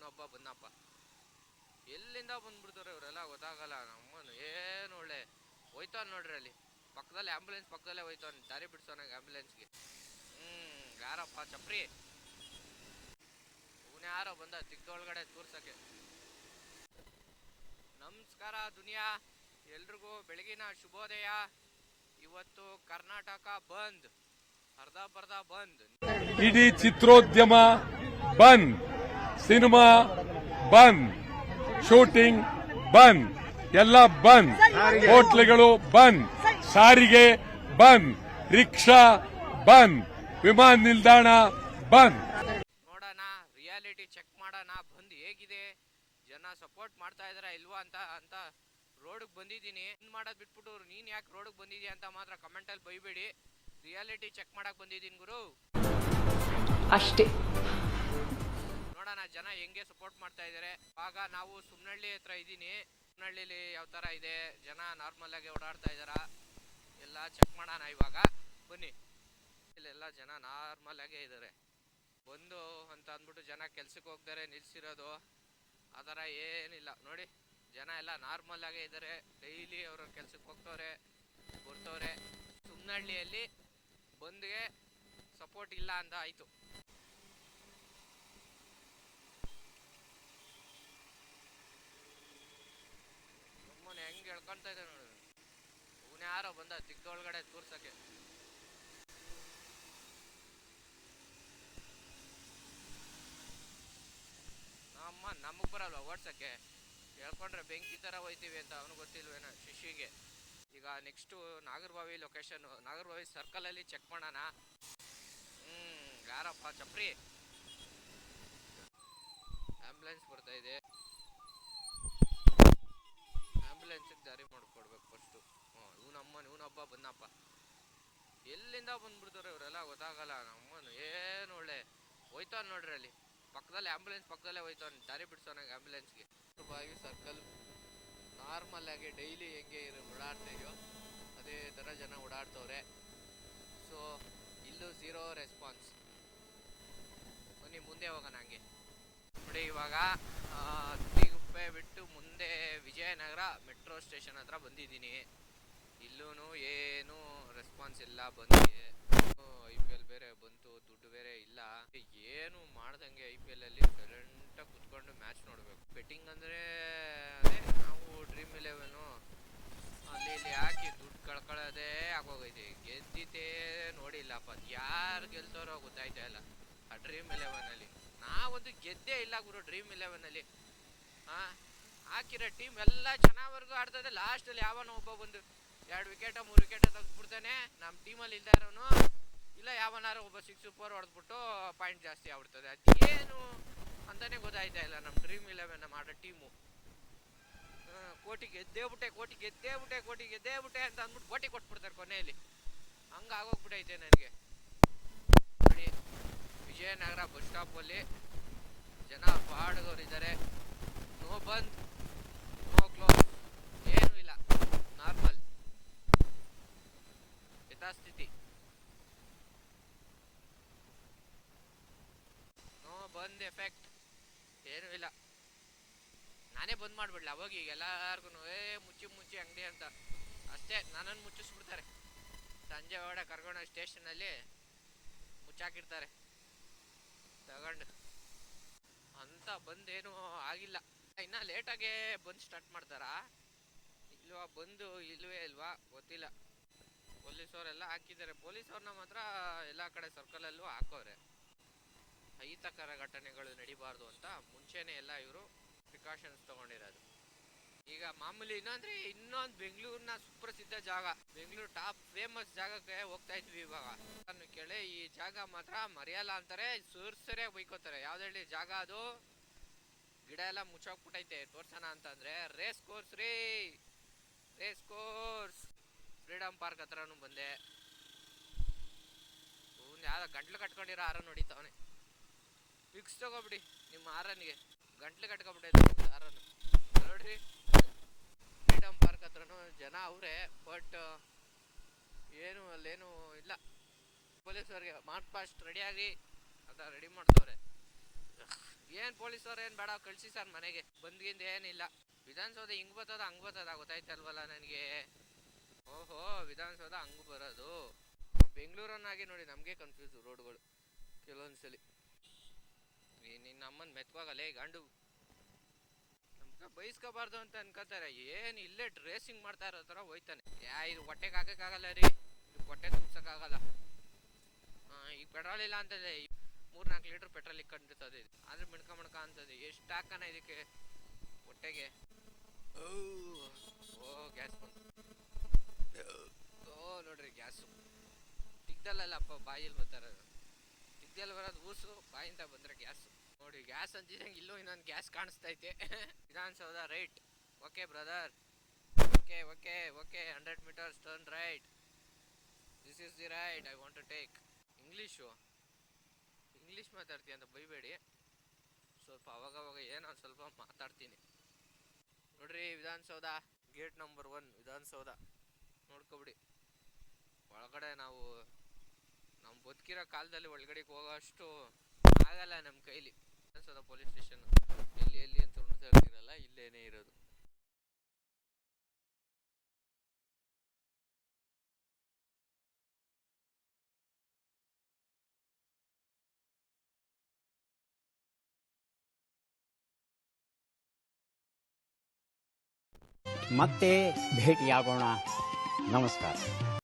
ಇವನೊಬ್ಬ ಬಂದಪ್ಪ. ಎಲ್ಲಿಂದ ಬಂದ್ಬಿಡ್ತಾರೆ ಇವರೆಲ್ಲ ಗೊತ್ತಾಗಲ್ಲ. ನಮ್ಮನ್ನು ಏನು ಒಳ್ಳೆ ಹೋಯ್ತಾನ ನೋಡ್ರಿ, ಅಲ್ಲಿ ಪಕ್ಕದಲ್ಲಿ ಆಂಬುಲೆನ್ಸ್ ಪಕ್ಕದಲ್ಲೇ ಹೋಯ್ತಾನೆ, ದಾರಿ ಬಿಡ್ಸೋನಾಗ ಆಂಬುಲೆನ್ಸ್ಗೆ. ಯಾರಪ್ಪ ಚಪ್ರಿ, ಅವನು ಯಾರೋ ಬಂದ ದಿಗ್ಗೊಳಗಡೆ ತೋರ್ಸಕ್ಕೆ. ನಮಸ್ಕಾರ ದುನಿಯಾ, ಎಲ್ರಿಗೂ ಬೆಳಗಿನ ಶುಭೋದಯ. ಇವತ್ತು ಕರ್ನಾಟಕ ಬಂದ್, ಅರ್ಧ ಬಂದ್. ಇಡೀ ಚಿತ್ರೋದ್ಯಮ ಬಂದ್, ಸಿನಿಮಾ ಬಂದ್, ಶೂಟಿಂಗ್ ಬಂದ್, ಎಲ್ಲ ಬಂದ್, ಹೋಟ್ಲುಗಳು ಬಂದ್, ಸಾರಿಗೆ ಬಂದ್, ರಿಕ್ಷಾ ಬಂದ್, ವಿಮಾನ ನಿಲ್ದಾಣ ಬಂದ್. ನೋಡೋಣ, ರಿಯಾಲಿಟಿ ಚೆಕ್ ಮಾಡೋಣ, ಬಂದ್ ಹೇಗಿದೆ, ಜನ ಸಪೋರ್ಟ್ ಮಾಡ್ತಾ ಇದಾರ ಇಲ್ವಾ ಅಂತ ರೋಡ್ಗೆ ಬಂದಿದ್ದೀನಿ. ಮಾಡೋದ್ ಬಿಟ್ಬಿಟ್ಟು ನೀನ್ ಯಾಕೆ ರೋಡ್ಗೆ ಬಂದಿದ್ಯಾ ಅಂತ ಮಾತ್ರ ಕಮೆಂಟ್ ಅಲ್ಲಿ ಬೈಬೇಡಿ. ರಿಯಾಲಿಟಿ ಚೆಕ್ ಮಾಡಕ್ ಬಂದಿದ್ದೀನಿ ಗುರು ಅಷ್ಟೇ. ನೋಡೋಣ ಜನ ಹೆಂಗೆ ಸಪೋರ್ಟ್ ಮಾಡ್ತಾ ಇದಾರೆ. ಆಗ ನಾವು ಸುಮ್ನಹಳ್ಳಿ ಹತ್ರ ಇದ್ದೀನಿ. ಸುಮ್ನಹಳ್ಳಿಲಿ ಯಾವ ತರ ಇದೆ, ಜನ ನಾರ್ಮಲ್ ಆಗಿ ಓಡಾಡ್ತಾ ಇದಾರ, ಎಲ್ಲ ಚೆಕ್ ಮಾಡೋಣ ಇವಾಗ ಬನ್ನಿ. ಇಲ್ಲೆಲ್ಲ ಜನ ನಾರ್ಮಲ್ ಆಗೇ ಇದಾರೆ. ಬಂದು ಅಂತ ಅಂದ್ಬಿಟ್ಟು ಜನ ಕೆಲ್ಸಕ್ಕೆ ಹೋಗ್ತಾರೆ ನಿಲ್ಸಿರೋದು ಆ ಥರ ಏನಿಲ್ಲ ನೋಡಿ. ಜನ ಎಲ್ಲ ನಾರ್ಮಲ್ ಆಗೇ ಇದ್ದಾರೆ, ಡೈಲಿ ಅವ್ರ ಕೆಲ್ಸಕ್ಕೆ ಹೋಗ್ತವ್ರೆ ಬರ್ತಾವ್ರೆ. ಸುಮ್ನಹಳ್ಳಿಯಲ್ಲಿ ಬಂದ್ಗೆ ಸಪೋರ್ಟ್ ಇಲ್ಲ ಅಂತ ಆಯ್ತು. ಸುಮ್ಮನೆ ಹೆಂಗೆ ಹೇಳ್ಕೊಂತ ಇದೆ ನೋಡಿ. ಅವನು ಯಾರೋ ಬಂದ ದಿಗ್ಗೊಳಗಡೆ ತೋರ್ಸಕ್ಕೆ. ನಮಗ್ ಬರಲ್ವ ಓಡ್ಸಕ್ಕೆ, ಹೇಳ್ಕೊಂಡ್ರೆ ಬೆಂಕಿ ತರ ಹೋಯ್ತೀವಿ ಅಂತ ಅವನು ಗೊತ್ತಿಲ್ವೇನೋ ಶಿಶಿಗೆ. ಈಗ next Nagarbhavi location, Nagarbhavi circle ಅಲ್ಲಿ ಚೆಕ್ ಮಾಡೋಣ. ಯಾರಪ್ಪ ಚಪ್ರಿ, ಆಂಬುಲೆನ್ಸ್ ಬರ್ತಾ ಇದೆ, ಆಂಬುಲೆನ್ಸ್ ದಾರಿ ಮಾಡ್ಕೊಡ್ಬೇಕು ಫಸ್ಟ್. ಇವನೊಬ್ಬ ಬಂದಪ್ಪ. ಎಲ್ಲಿಂದ ಬಂದ್ಬಿಡ್ತಾರೆ ಇವರೆಲ್ಲ ಗೊತ್ತಾಗಲ್ಲ. ನಮ್ಮನ್ನು ಏನು ಒಳ್ಳೆ ಹೋಯ್ತಾನ ನೋಡ್ರಿ, ಅಲ್ಲಿ ಪಕ್ಕದಲ್ಲಿ ಆಂಬುಲೆನ್ಸ್ ಪಕ್ಕದಲ್ಲೇ ಹೋಯ್ತಾನೆ, ದಾರಿ ಬಿಡ್ಸೋನಾಗ ಆಂಬುಲೆನ್ಸ್ಗೆ. ಬಾವಿ ಸರ್ಕಲ್ ನಾರ್ಮಲ್ ಆಗಿ ಡೈಲಿ ಹೆಂಗೆ ಓಡಾಡ್ತಾ ಇದೆಯೋ ಅದೇ ಥರ ಜನ ಓಡಾಡ್ತವ್ರೆ. ಸೊ ಇಲ್ಲೂ ಝೀರೋ ರೆಸ್ಪಾನ್ಸ್. ಬನ್ನಿ ಮುಂದೆ ಹೋಗೋಣ ಹಂಗೆ. ನೋಡಿ ಇವಾಗ ತಿಗುಪ್ಪೆ ಬಿಟ್ಟು ಮುಂದೆ ವಿಜಯನಗರ ಮೆಟ್ರೋ ಸ್ಟೇಷನ್ ಹತ್ರ ಬಂದಿದ್ದೀನಿ. ಇಲ್ಲೂ ಏನು ರೆಸ್ಪಾನ್ಸ್ ಇಲ್ಲ. ಬಂದಿದೆ IPL ಬೇರೆ ಬಂತು, ದುಡ್ಡು ಬೇರೆ ಇಲ್ಲ, ಏನು ಮಾಡ್ದಂಗೆ IPL ಅಲ್ಲಿ ಸೈಲೆಂಟಾಗಿ ಕುತ್ಕೊಂಡು ಮ್ಯಾಚ್ ನೋಡ್ಬೇಕು. ಬೆಟ್ಟಿಂಗ್ ಅಂದ್ರೆ ಅದೇ ನಾವು ಡ್ರೀಮ್11 ಅಲ್ಲಿ ಇಲ್ಲಿ ಹಾಕಿ ದುಡ್ಡು ಕಳ್ಕೊಳ್ಳೋದೇ ಆಗೋಗೈತಿ. ಗೆದ್ದಿದ್ದೇ ನೋಡಿಲ್ಲಪ್ಪ, ಯಾರು ಗೆಲ್ತಾರೋ ಗೊತ್ತಾಯ್ತಾ ಇಲ್ಲ ಆ ಡ್ರೀಮ್11 ಅಲ್ಲಿ. ನಾವೊಂದು ಗೆದ್ದೇ ಇಲ್ಲ ಗುರು ಡ್ರೀಮ್11 ಅಲ್ಲಿ. ಹಾಕಿರೋ ಟೀಮ್ ಎಲ್ಲ ಚೆನ್ನಾವರೆಗೂ ಆಡ್ತದೆ. ಲಾಸ್ಟ್ ಅಲ್ಲಿ ಯಾವನೋ ಒಬ್ಬ ಬಂದು 2 ವಿಕೆಟ್ 3 ವಿಕೆಟ್ ತೆಗೆದ್ಬಿಡ್ತಾನೆ. ನಮ್ಮ ಟೀಮಲ್ಲಿ ಇಲ್ದ ಇರೋನು ಇಲ್ಲ, ಯಾವನಾರು ಒಬ್ಬ 6 4 ಹೊಡೆದ್ಬಿಟ್ಟು ಪಾಯಿಂಟ್ ಜಾಸ್ತಿ ಆಗ್ಬಿಡ್ತದೆ. ಅದೇನು ಅಂತಾನೆ ಗೊತ್ತಾಯ್ತಾ ಇಲ್ಲ ನಮ್ಮ ಡ್ರೀಮ್11 ಮಾಡೋ ಟೀಮು. ಕೋಟಿ ಗೆದ್ದೇಬಿಟ್ಟೆ ಅಂತ ಅಂದ್ಬಿಟ್ಟು ಕೋಟಿ ಕೊಟ್ಬಿಡ್ತಾರೆ ಕೊನೆಯಲ್ಲಿ. ಹಂಗಾಗೋಗ್ಬಿಟ್ಟೈತೆ ನನಗೆ. ನೋಡಿ ವಿಜಯನಗರ ಬಸ್ ಸ್ಟಾಪಲ್ಲಿ ಜನ ಪಾಡ್ಗೋರಿದ್ದಾರೆ. ನೋ ಬಂದ್ ನೋ ಕ್ಲೋಸ್, ಏನೂ ಇಲ್ಲ, ನಾರ್ಮಲ್ ಯಥಾಸ್ಥಿತಿ. ನೋ ಬಂದ್ ಎಫೆಕ್ಟ್, ಏನೂ ಇಲ್ಲ. ನಾನೇ ಬಂದ್ ಮಾಡ್ಬಿಡ್ಲ ಅವಾಗ ಈಗ ಎಲ್ಲಾರ್ಗು ಮುಚ್ಚಿ ಅಂಗಡಿ ಅಂತ ಅಷ್ಟೇ ನನ್ನನ್ನು ಮುಚ್ಚಿಸ್ಬಿಡ್ತಾರೆ. ಸಂಜೆ ಒಳಗಡೆ ಕರ್ಕೊಂಡು ಸ್ಟೇಷನಲ್ಲಿ ಮುಚ್ಚಾಕಿರ್ತಾರೆ ತಗೊಂಡು ಅಂತ. ಬಂದೇನು ಆಗಿಲ್ಲ, ಇನ್ನ ಲೇಟಾಗೆ ಬಂದು ಸ್ಟಾರ್ಟ್ ಮಾಡ್ತಾರಾ ಇಲ್ವಾ, ಬಂದು ಇಲ್ವೇ ಇಲ್ವಾ ಗೊತ್ತಿಲ್ಲ. ಪೊಲೀಸವರೆಲ್ಲ ಹಾಕಿದ್ದಾರೆ. ಪೊಲೀಸವ್ರನ್ನ ಮಾತ್ರ ಎಲ್ಲ ಕಡೆ ಸರ್ಕಲಲ್ಲೂ ಹಾಕೋರೆ. ಅಹಿತಕರ ಘಟನೆಗಳು ನಡಿಬಾರ್ದು ಅಂತ ಮುಂಚೆನೆ ಎಲ್ಲ ಇವರು ಪ್ರಿಕಾಷನ್ಸ್ ತಗೊಂಡಿರೋದು. ಈಗ ಮಾಮೂಲಿ ಇನ್ನೊಂದು ಬೆಂಗಳೂರಿನ ಸುಪ್ರಸಿದ್ಧ ಜಾಗ, ಬೆಂಗಳೂರು ಟಾಪ್ ಫೇಮಸ್ ಜಾಗಕ್ಕೆ ಹೋಗ್ತಾ ಇದ್ವಿ ಇವಾಗ. ಕೇಳಿ ಈ ಜಾಗ ಮಾತ್ರ ಮರೆಯಲ್ಲ ಅಂತಾರೆ, ಸರಿಯಾಗಿ ಬೈಕೋತಾರೆ. ಯಾವ್ದು ಹೇಳಿ ಜಾಗ ಅದು? ಗಿಡ ಎಲ್ಲ ಮುಚ್ಚೋಗ್ಬಿಟ್ಟೈತೆ. ತೋರ್ಸೋಣ ಅಂತಂದ್ರೆ ರೇಸ್ ಕೋರ್ಸ್ ಫ್ರೀಡಮ್ ಪಾರ್ಕ್ ಹತ್ರನೂ ಬಂದೆ. ಯಾವ್ದೋ ಗಂಟ್ಲು ಕಟ್ಕೊಂಡಿರೋ ಹಾರನ್ ಹೊಡಿತಾವನೆ. ಫಿಕ್ಸ್ ತಗೋಬಿಡಿ ನಿಮ್ಮ ಹಾರನ್ಗೆ, ಗಂಟ್ಲು ಕಟ್ಕೊಬಿಟ್ಟೈತೆ ಹಾರನ್ನು ನೋಡ್ರಿ. ಫ್ರೀಡಮ್ ಪಾರ್ಕ್ ಹತ್ರನೂ ಜನ ಅವ್ರೆ, ಬಟ್ ಏನು ಅಲ್ಲೇನು ಇಲ್ಲ. ಪೊಲೀಸವ್ರಿಗೆ ಮಾರ್ಚ್ ಪಾಸ್ಟ್ ರೆಡಿ ಆಗಿ ಅಂತ ರೆಡಿ ಮಾಡ್ತವ್ರೆ. ಏನ್ ಪೊಲೀಸವ್ರು ಏನ್ ಬೇಡ ಕಳ್ಸಿ ಸರ್ ಮನೆಗೆ ಬಂದ್ಗಿಂದ ಏನಿಲ್ಲ. ವಿಧಾನಸೌಧ ಹಿಂಗ್ ಬರ್ತದ ಹಂಗ್ ಬರ್ತದ ಗೊತ್ತಾಯ್ತಲ್ವಲ್ಲ ನನಗೆ. ಓಹೋ ವಿಧಾನಸೌಧ ಹಂಗ್ ಬರೋದು. ಬೆಂಗಳೂರನ್ನಾಗಿ ನೋಡಿ ನಮ್ಗೆ ಕನ್ಫ್ಯೂಸ್ ರೋಡ್ಗಳು ಕೆಲವೊಂದ್ಸಲಿ. ನಿನ್ನ ಅಮ್ಮನ್ ಮೆತ್ವಾಗಲೇ ಗಂಡು ನಮ್ಗೆ ಬೈಸ್ಕೋಬಾರ್ದು ಅಂತ ಅನ್ಕೋತಾರೆ. ಏನ್ ಇಲ್ಲೇ ಡ್ರೆಸ್ಸಿಂಗ್ ಮಾಡ್ತಾ ಇರೋ ತರ ಹೋಯ್ತಾನೆ. ಇದು ಹೊಟ್ಟೆಗೆ ಹಾಕಕ್ಕಾಗಲ್ಲ ರೀ, ಹೊಟ್ಟೆ ತುಂಬಸಕ್ಕಾಗಲ್ಲ. ಈಗ ಪೆಟ್ರೋಲ್ ಇಲ್ಲ ಅಂತದೆ, 3-4 ಲೀಟರ್ ಪೆಟ್ರೋಲ್ ಇಕ್ಕೊಂಡಿರ್ತದೆ. ಆದ್ರೆ ಮಿಣ್ಕ ಅಂತದೆ. ಎಷ್ಟು ಹಾಕಣ ಇದಕ್ಕೆ ಹೊಟ್ಟೆಗೆ. ಓ ಗ್ಯಾಸ್ ಬಂತು. ಓ ನೋಡ್ರಿ ಗ್ಯಾಸು ತಿಗ್ದಲ್ಲಪ್ಪ, ಬಾಯಲ್ಲಿ ಬರ್ತಾರ. ತಿಗ್ದಲ್ಲಿ ಬರೋದು ಊಸು, ಬಾಯಿಂದ ಬಂದ್ರೆ ಗ್ಯಾಸು. ನೋಡಿ ಗ್ಯಾಸ್ ಅಂತಿದಂಗೆ ಇಲ್ಲೂ ಇನ್ನೊಂದು ಗ್ಯಾಸ್ ಕಾಣಿಸ್ತೈತೆ. Vidhana Soudha right. Okay brother, okay okay okay. 100 meters turn right. This is the right I want to take. English ಮಾತಾಡ್ತೀನಿ ಅಂತ ಬೈಬೇಡಿ, ಸ್ವಲ್ಪ ಅವಾಗವಾಗ ಏನೋ ಸ್ವಲ್ಪ ಮಾತಾಡ್ತೀನಿ. ನೋಡ್ರಿ ವಿಧಾನಸೌಧ ಗೇಟ್ ನಂಬರ್ 1 ವಿಧಾನಸೌಧ ನೋಡ್ಕೊಬಿಡಿ. ಒಳಗಡೆ ನಾವು ಬದುಕಿರೋ ಕಾಲದಲ್ಲಿ ಒಳಗಡೆಗೆ ಹೋಗೋಷ್ಟು ಆಗಲ್ಲ ನಮ್ಮ ಕೈಲಿ. ವಿಧಾನಸೌಧ ಪೊಲೀಸ್ ಸ್ಟೇಷನ್ ಎಲ್ಲಿ ಅಂತ ಹುಡುಕ್ತಾ ಇರ್ತೀರಲ್ಲ, ಇಲ್ಲೇನೇ ಇರೋದು. ಮತ್ತೆ ಭೇಟಿಯಾಗೋಣ. ನಮಸ್ಕಾರ.